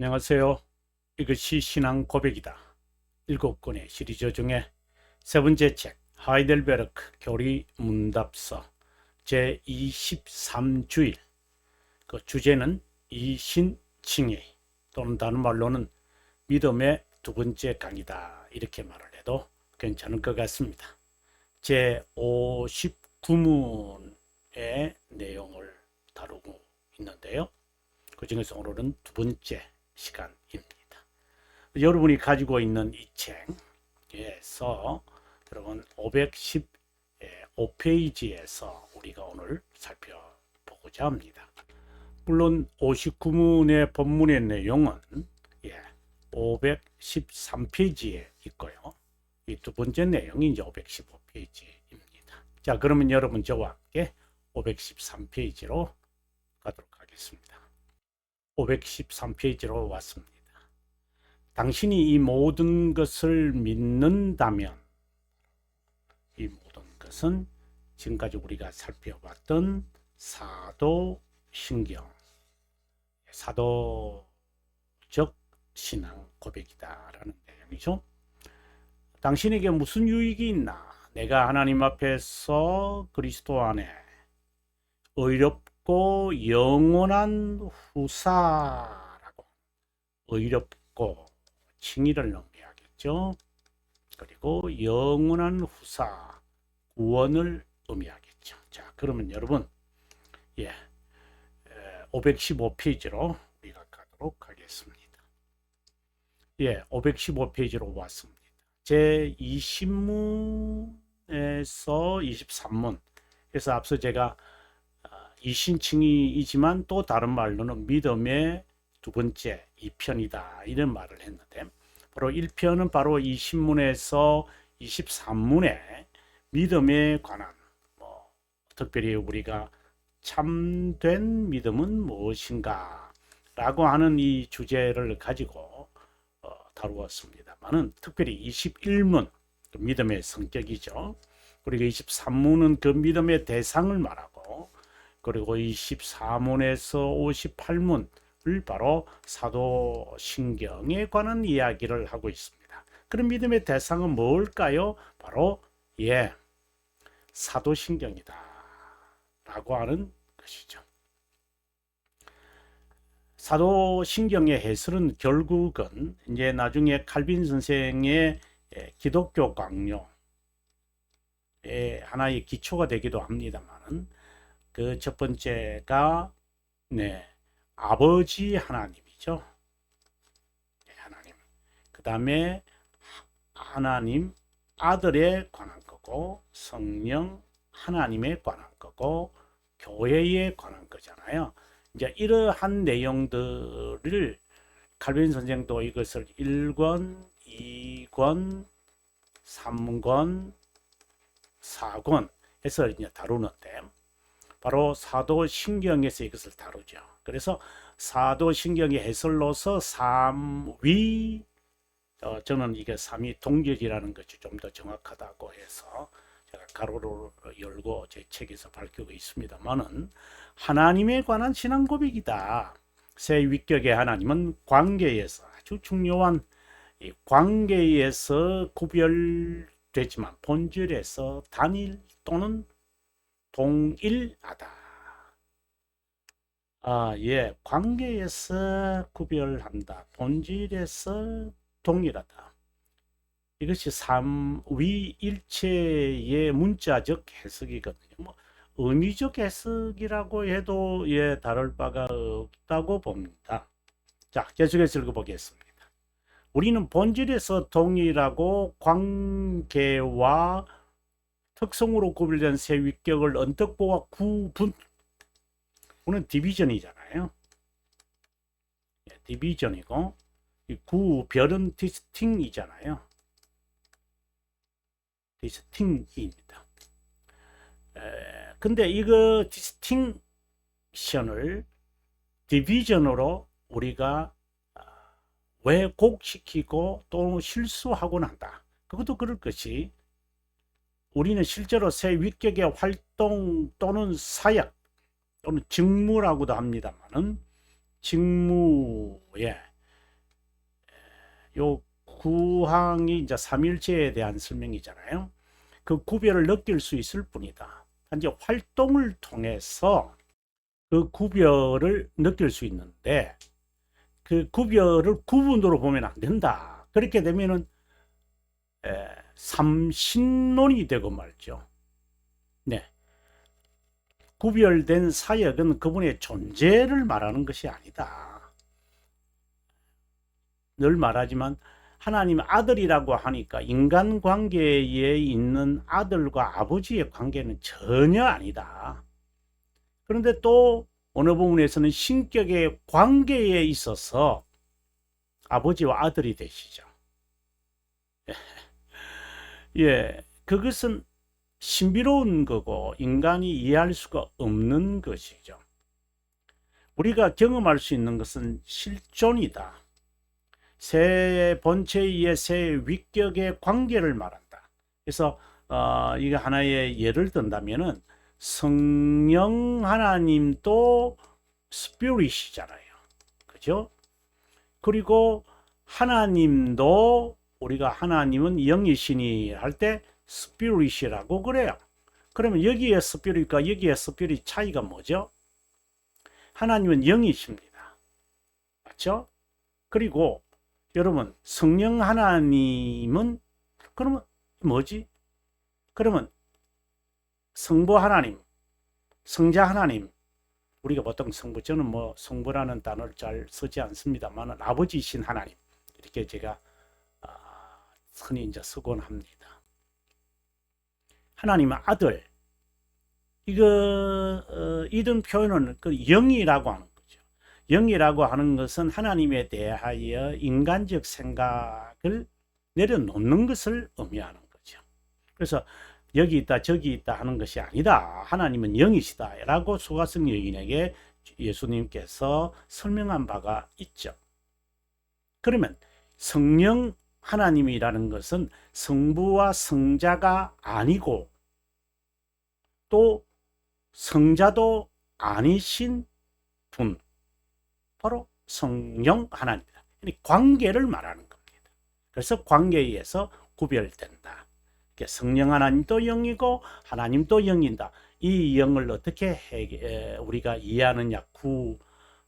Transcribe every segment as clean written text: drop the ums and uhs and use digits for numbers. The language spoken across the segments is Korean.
안녕하세요. 이것이 신앙 고백이다. 7권의 시리즈 중에 세 번째 책 하이델베르크 교리 문답서 제23주일. 그 주제는 이신칭의, 또는 다른 말로는 믿음의 두 번째 강이다, 이렇게 말을 해도 괜찮을 것 같습니다. 제59문의 내용을 다루고 있는데요. 그 중에서 오늘은 두 번째 시간입니다. 여러분이 가지고 있는 이 책에서 여러분 515페이지에서 우리가 오늘 살펴보고자 합니다. 물론 59문의 본문의 내용은 513페이지에 있고요. 이 두 번째 내용이 이제 515페이지입니다. 자, 그러면 여러분 저와 함께 513페이지로 가도록 하겠습니다. 513페이지로 왔습니다. 당신이 이 모든 것을 믿는다면, 이 모든 것은 지금까지 우리가 살펴봤던 사도신경, 사도적 신앙 고백이다라는 내용이죠. 당신에게 무슨 유익이 있나? 내가 하나님 앞에서 그리스도 안에 의롭고 영원한 후사라고, 의롭고 칭의를 의미하겠죠. 그리고 영원한 후사, 구원을 의미하겠죠. 자, 그러면 여러분 515페이지로 우리가 가도록 하겠습니다. 515페이지로 왔습니다. 제20문에서 23문. 그래서 앞서 제가 이신칭의이지만 또 다른 말로는 믿음의 두 번째 2편이다, 이런 말을 했는데, 바로 1편은 바로 20문에서 23문에 믿음에 관한, 특별히 우리가 참된 믿음은 무엇인가 라고 하는 이 주제를 가지고 다루었습니다만은, 특별히 21문, 믿음의 성격이죠. 그리고 23문은 그 믿음의 대상을 말하고, 그리고 24문에서 58문을 바로 사도신경에 관한 이야기를 하고 있습니다. 그럼 믿음의 대상은 뭘까요? 바로 사도신경이다 라고 하는 것이죠. 사도신경의 해설은 결국은 이제 나중에 칼빈 선생의 기독교 강요의 하나의 기초가 되기도 합니다만은, 그 첫 번째가 아버지 하나님이죠. 하나님. 그 다음에 하나님 아들에 관한 거고, 성령 하나님에 관한 거고, 교회에 관한 거잖아요. 이제 이러한 내용들을 칼빈 선생도 이것을 1권, 2권, 3권, 4권 해서 이제 다루는데, 바로 사도신경에서 이것을 다루죠. 그래서 사도신경의 해설로서 삼위, 저는 이게 삼위 동결이라는 것이 좀 더 정확하다고 해서 제가 가로를 열고 제 책에서 밝히고 있습니다만은, 하나님에 관한 신앙 고백이다. 새 위격의 하나님은 관계에서, 아주 중요한 이 관계에서 구별되지만 본질에서 단일 또는 동일하다. 관계에서 구별한다. 본질에서 동일하다. 이것이 삼위일체의 문자적 해석이거든요. 의미적 해석이라고 해도 다를 바가 없다고 봅니다. 자, 계속해서 읽어보겠습니다. 우리는 본질에서 동일하고 관계와 특성으로 구별된 세 위격을 언덕보와 구분, 구는 디비전이잖아요. 디비전이고, 이 구별은 디스팅이잖아요. 디스팅입니다. 근데 이거 디스팅션을 디비전으로 우리가 왜곡시키고 또 실수하고 난다. 그것도 그럴 것이, 우리는 실제로 새 위격의 활동 또는 사역 또는 직무라고도 합니다만은, 직무에 요 구항이 이제 삼일체에 대한 설명이잖아요. 그 구별을 느낄 수 있을 뿐이다. 단지 활동을 통해서 그 구별을 느낄 수 있는데 그 구별을 구분으로 보면 안 된다. 그렇게 되면은 삼신론이 되고 말죠. 네. 구별된 사역은 그분의 존재를 말하는 것이 아니다. 늘 말하지만 하나님 아들이라고 하니까 인간관계에 있는 아들과 아버지의 관계는 전혀 아니다. 그런데 또 어느 부분에서는 신격의 관계에 있어서 아버지와 아들이 되시죠. 예, 그것은 신비로운 거고 인간이 이해할 수가 없는 것이죠. 우리가 경험할 수 있는 것은 실존이다. 새 본체의 새 위격의 관계를 말한다. 그래서 이게 하나의 예를 든다면은 성령 하나님도 스피릿이잖아요. 그죠? 그리고 하나님도 우리가 하나님은 영이시니 할 때 스피릿이라고 그래요. 그러면 여기에 스피릿과 여기에 스피릿 차이가 뭐죠? 하나님은 영이십니다. 맞죠? 그리고 여러분 성령 하나님은 그러면 뭐지? 그러면 성부 하나님, 성자 하나님, 우리가 보통 성부, 저는 뭐 성부라는 단어를 잘 쓰지 않습니다만 아버지이신 하나님 이렇게 제가 흔히 이제 쓰곤 합니다. 하나님은 아들, 이런 표현은 그 영이라고 하는 거죠. 영이라고 하는 것은 하나님에 대하여 인간적 생각을 내려놓는 것을 의미하는 거죠. 그래서 여기 있다 저기 있다 하는 것이 아니라 하나님은 영이시다 라고 수가성 여인에게 예수님께서 설명한 바가 있죠. 그러면 성령 하나님이라는 것은 성부와 성자가 아니고 또 성자도 아니신 분, 바로 성령 하나님이다. 관계를 말하는 겁니다. 그래서 관계에 의해서 구별된다. 성령 하나님도 영이고 하나님도 영이다. 이 영을 어떻게 우리가 이해하느냐,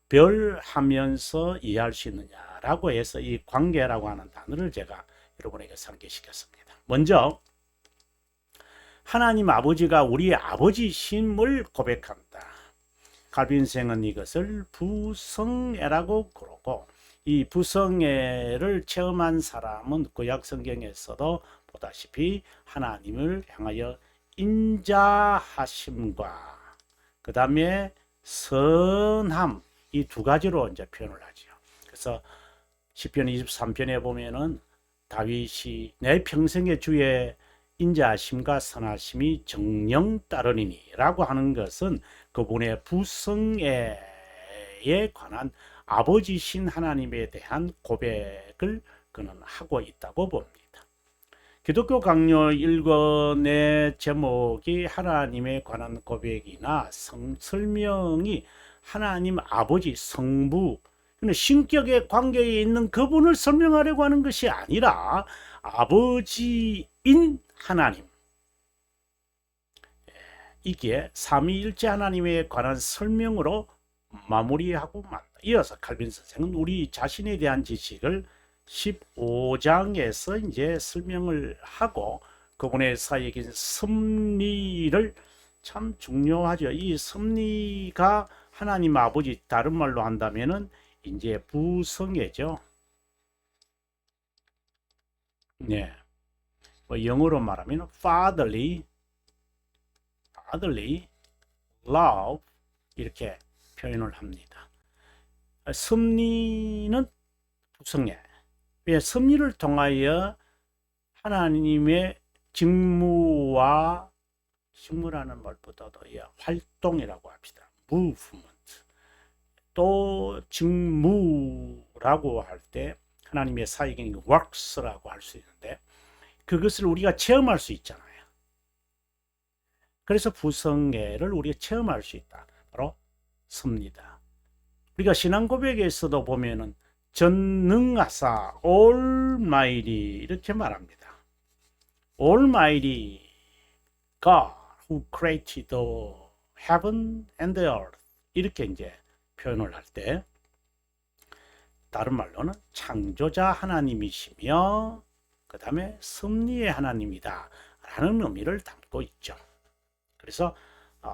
구별하면서 이해할 수 있느냐라고 해서 이 관계라고 하는 단어를 제가 여러분에게 상기시켰습니다. 먼저 하나님 아버지가 우리의 아버지심을 고백한다. 칼빈생은 이것을 부성애라고 그러고, 이 부성애를 체험한 사람은 구약 성경에서도 보다시피 하나님을 향하여 인자하심과 그 다음에 선함, 이 두 가지로 이제 표현을 하죠. 그래서 시편 23편에 보면은 다윗이 내 평생의 주의 인자하심과 선하심이 정령 따르니니 라고 하는 것은 그분의 부성애에 관한 아버지신 하나님에 대한 고백을 그는 하고 있다고 봅니다. 기독교 강요 1권의 제목이 하나님에 관한 고백이나 설명이 하나님 아버지 성부, 신격의 관계에 있는 그분을 설명하려고 하는 것이 아니라 아버지인 하나님, 이게 삼위일체 하나님에 관한 설명으로 마무리하고 만다. 이어서 칼빈 선생은 우리 자신에 대한 지식을 15장에서 이제 설명을 하고 그분의 사역인 섭리를, 참 중요하죠. 이 섭리가 하나님 아버지, 다른 말로 한다면은 이제 부성애죠. 네. 뭐 영어로 말하면 fatherly love 이렇게 표현을 합니다. 섭리는 부성애. 왜? 섭리를 통하여 하나님의 직무라는 말보다도 활동이라고 합시다. movement. 또 직무라고 할 때 하나님의 사역인 works라고 할 수 있는데 그것을 우리가 체험할 수 있잖아요. 그래서 부성애를 우리가 체험할 수 있다. 바로 섭니다. 우리가 신앙 고백에서도 보면은 전능하사 Almighty 이렇게 말합니다. Almighty God who created the heaven and the earth 이렇게 이제 표현을 할 때 다른 말로는 창조자 하나님이시며 그 다음에 섭리의 하나님이다 라는 의미를 담고 있죠. 그래서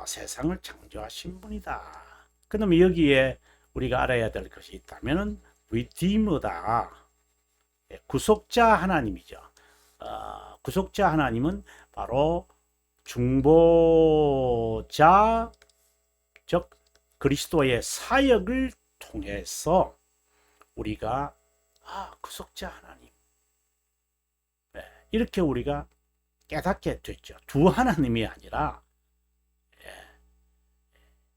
세상을 창조하신 분이다. 그 다음에 여기에 우리가 알아야 될 것이 있다면 리디머다. 구속자 하나님이죠. 구속자 하나님은 바로 중보자 즉 그리스도의 사역을 통해서 우리가 구속자 하나님 이렇게 우리가 깨닫게 됐죠. 두 하나님이 아니라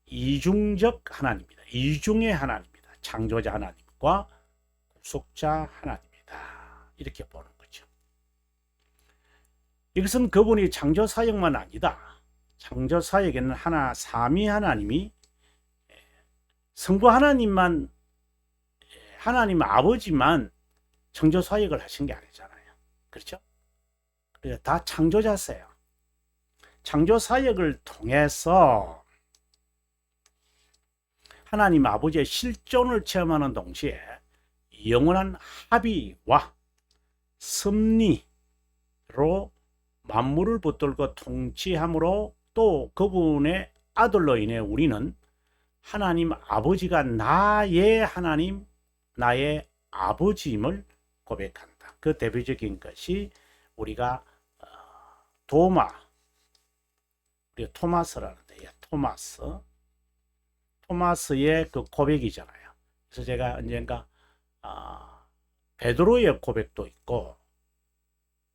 이중적 하나님이다. 이중의 하나님이다. 창조자 하나님과 구속자 하나님이다. 이렇게 보는 거죠. 이것은 그분이 창조 사역만 아니다. 창조 사역에는 하나 삼위 하나님이 성부 하나님만 하나님 아버지만 창조 사역을 하신 게 아니잖아요. 그렇죠? 그래서 다 창조자세요. 창조 사역을 통해서 하나님 아버지의 실존을 체험하는 동시에 영원한 합의와 섭리로 만물을 붙들고 통치함으로 또 그분의 아들로 인해 우리는 하나님 아버지가 나의 하나님, 나의 아버지임을 고백한다. 그 대표적인 것이 우리가 우리가 토마스라는데 토마스의 그 고백이잖아요. 그래서 제가 언젠가 베드로의 고백도 있고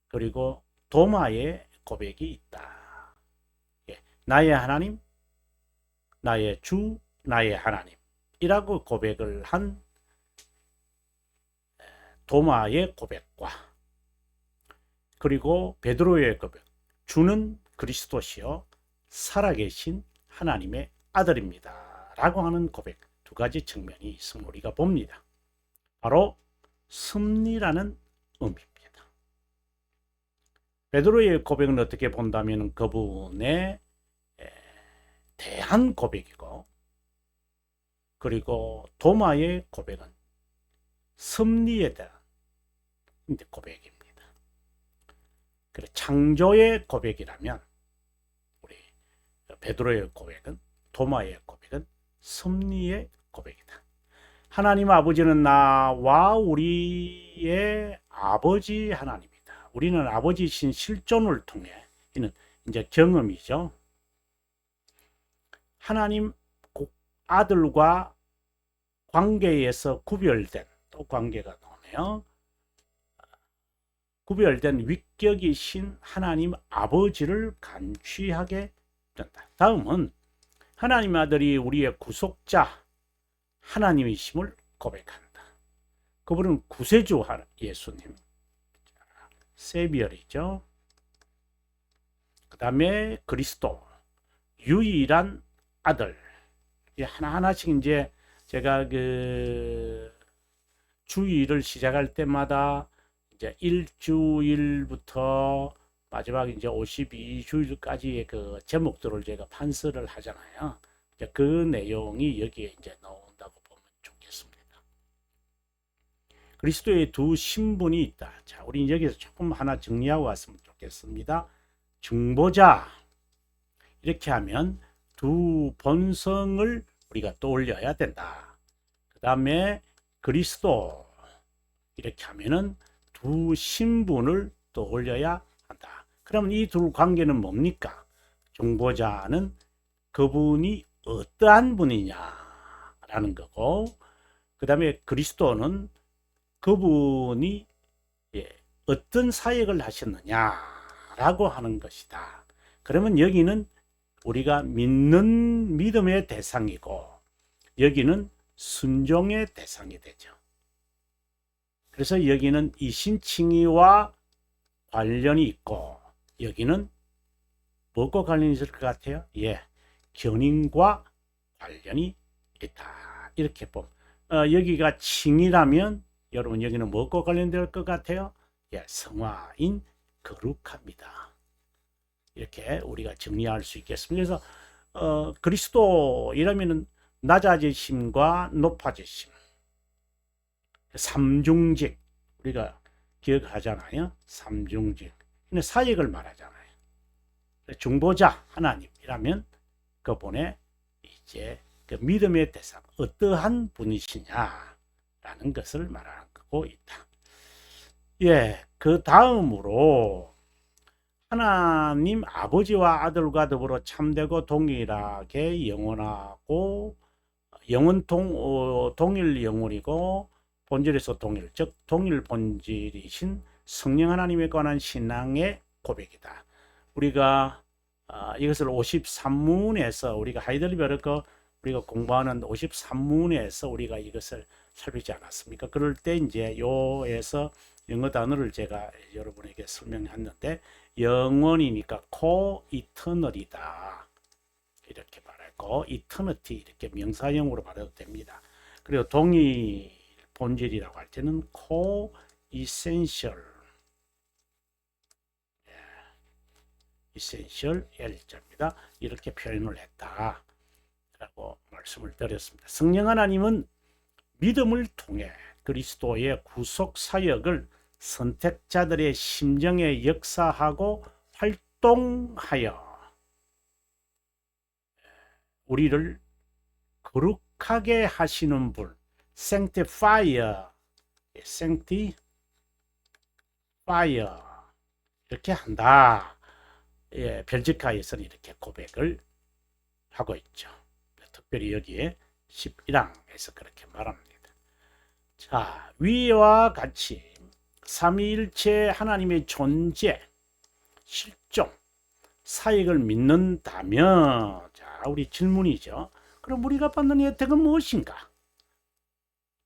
그리고 도마의 고백이 있다. 나의 하나님, 나의 주, 나의 하나님이라고 고백을 한 도마의 고백과 그리고 베드로의 고백, 주는 그리스도시요 살아계신 하나님의 아들입니다 라고 하는 고백, 두 가지 측면이 있음을 우리가 봅니다. 바로 섭리라는 의미입니다. 베드로의 고백은 어떻게 본다면 그분의 대한 고백이고 그리고 도마의 고백은 섭리에 대한 고백입니다. 그래, 창조의 고백이라면 우리 베드로의 고백은 도마의 고백은 섭리의 고백이다. 하나님 아버지는 나와 우리의 아버지 하나님이다. 우리는 아버지신 실존을 통해 이는 이제 경험이죠. 하나님 아들과 관계에서 구별된 또 관계가 나오네요. 구별된 위격이신 하나님 아버지를 간취하게 된다. 다음은 하나님 아들이 우리의 구속자 하나님이심을 고백한다. 그분은 구세주 예수님, 세비얼이죠. 그 다음에 그리스도, 유일한 아들. 하나하나씩 이제 제가 그 주일을 시작할 때마다 이제 일주일부터 마지막 이제 52주일까지의 그 제목들을 제가 판서를 하잖아요. 이제 그 내용이 여기에 이제 나온다고 보면 좋겠습니다. 그리스도의 두 신분이 있다. 자, 우리 여기서 조금 하나 정리하고 왔으면 좋겠습니다. 중보자. 이렇게 하면 두 본성을 우리가 떠올려야 된다. 그 다음에 그리스도. 이렇게 하면은 두 신분을 떠올려야 한다. 그러면 이 두 관계는 뭡니까? 중보자는 그분이 어떠한 분이냐라는 거고, 그 다음에 그리스도는 그분이 어떤 사역을 하셨느냐라고 하는 것이다. 그러면 여기는 우리가 믿는 믿음의 대상이고 여기는 순종의 대상이 되죠. 그래서 여기는 이신칭의와 관련이 있고 여기는 뭐과 관련이 있을 것 같아요? 견인과 관련이 있다. 이렇게 여기가 칭이라면 여러분 여기는 뭐과 관련될 것 같아요? 예, 성화인 거룩합니다. 이렇게 우리가 정리할 수 있겠습니다. 그래서 그리스도이라면 낮아지심과 높아지심, 삼중직 우리가 기억하잖아요. 삼중직 사역을 말하잖아요. 중보자 하나님이라면 그분의 이제 그 믿음의 대상 어떠한 분이시냐라는 것을 말하는 거고 있다. 예, 그 다음으로 하나님 아버지와 아들과 더불어 참되고 동일하게 영원하고 영원 동일 영혼이고 본질에서 동일, 즉 동일 본질이신 성령 하나님에 관한 신앙의 고백이다. 우리가 이것을 53문에서 우리가 하이델베르크 우리가 공부하는 53문에서 우리가 이것을 살피지 않았습니까? 그럴 때 이제 요에서 영어 단어를 제가 여러분에게 설명했는데 영원이니까 co-eternal이다 이렇게 말하고 eternity 이렇게 명사형으로 말해도 됩니다. 그리고 동일 본질이라고 할 때는 co-essential essential L자입니다. 이렇게 표현을 했다 라고 말씀을 드렸습니다. 성령 하나님은 믿음을 통해 그리스도의 구속 사역을 선택자들의 심정에 역사하고 활동하여 우리를 거룩하게 하시는 분, sanctifier, 이렇게 한다. 예, 벨지카에서는 이렇게 고백을 하고 있죠. 특별히 여기에 11항에서 그렇게 말합니다. 자, 위와 같이 삼위일체 하나님의 존재, 실존, 사역을 믿는다면, 자, 우리 질문이죠. 그럼 우리가 받는 혜택은 무엇인가?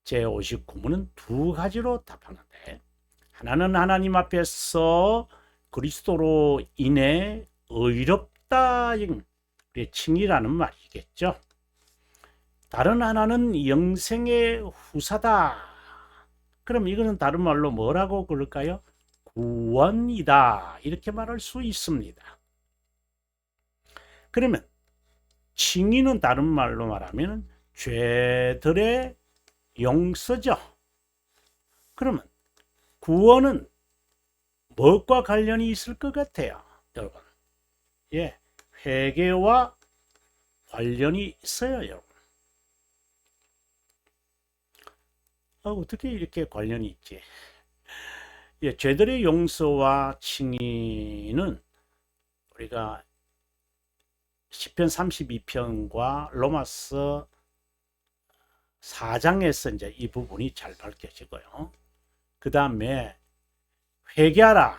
제59문은 두 가지로 답하는데, 하나는 하나님 앞에서 그리스도로 인해 의롭다, 우리의 칭이라는 말이겠죠. 다른 하나는 영생의 후사다. 그럼 이거는 다른 말로 뭐라고 그럴까요? 구원이다. 이렇게 말할 수 있습니다. 그러면 칭의는 다른 말로 말하면 죄들의 용서죠. 그러면 구원은 무엇과 관련이 있을 것 같아요, 여러분? 예, 회개와 관련이 있어요, 여러분. 어떻게 이렇게 관련이 있지? 예, 죄들의 용서와 칭의는 우리가 시편 32편과 로마서 4장에서 이제 이 부분이 잘 밝혀지고요. 그 다음에 회개하라.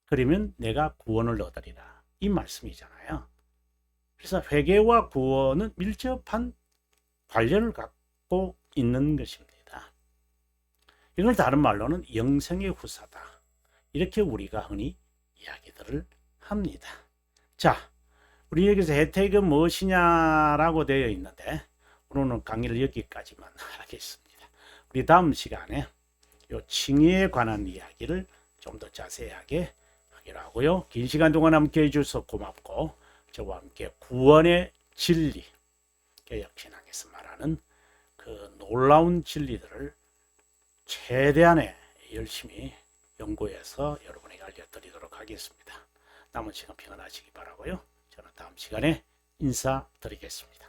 그러면 내가 구원을 얻으리라. 이 말씀이잖아요. 그래서 회개와 구원은 밀접한 관련을 갖고 있는 것입니다. 이걸 다른 말로는 영생의 후사다. 이렇게 우리가 흔히 이야기들을 합니다. 자, 우리 여기서 혜택은 무엇이냐라고 되어 있는데 오늘은 강의를 여기까지만 하겠습니다. 우리 다음 시간에 이 칭의에 관한 이야기를 좀 더 자세하게 하기로 하고요. 긴 시간 동안 함께 해주셔서 고맙고 저와 함께 구원의 진리, 개혁신앙에서 말하는 그 놀라운 진리들을 최대한의 열심히 연구해서 여러분에게 알려드리도록 하겠습니다. 남은 시간 평안하시기 바라고요. 저는 다음 시간에 인사드리겠습니다.